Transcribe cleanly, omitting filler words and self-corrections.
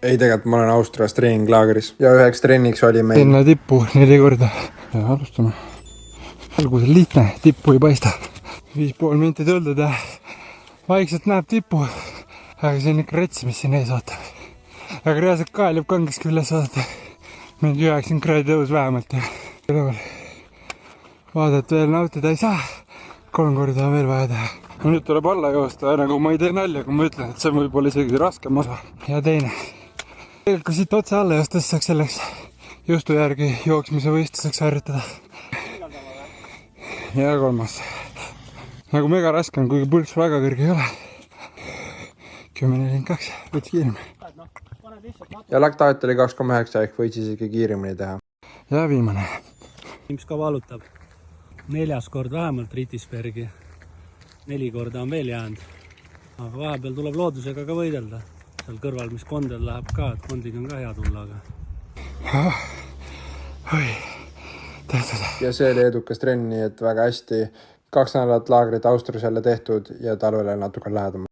Ei, tegelikult ma olen Austrias treeninglaagris ja üheks trenniks oli meil sinna tippu 4 korda ja alustame. Algusel lihtne, tippu ei paista. 5,5 minti tõldud ja vaikselt näeb tippu, aga see on ikka rets, mis siin ees ootab. Aga reaalselt kael jääb kangeski üles vaadata. Mind 90 kraadi tõus vähemalt ja vaadet veel nautida ei saa. 3 korda on veel vaja teha. Nüüd tuleb alla joosta, nagu ma ei tee nalja, kui ma ütlen, et see võib olla isegi raskem osa. Ja teine. Tegelikult kui siit otse alla joostes saaks selleks justu järgi jooksmise võistluseks harjutada. Ja 3. Nagu mega raske on, kuigi pulss väga kõrge ei ole. 10.42, võiks kiiremini. ja laktaat oli 2,9 ehk võiks isegi kiiremini teha. Ja viimane. Mis ka valutab 4 kord vähemalt Ritisbergi. 4 korda on veel jäänud. Aga vahepeal tuleb loodusega ka võidelda. Seal kõrval, mis kondel läheb ka, et kondiga on ka hea tulla. Aga... Oi, tehtud. Ja see oli edukas trenn, nii et väga hästi. 2 nädalat laagrit Austrias jälle tehtud ja talvele natuke lähedama.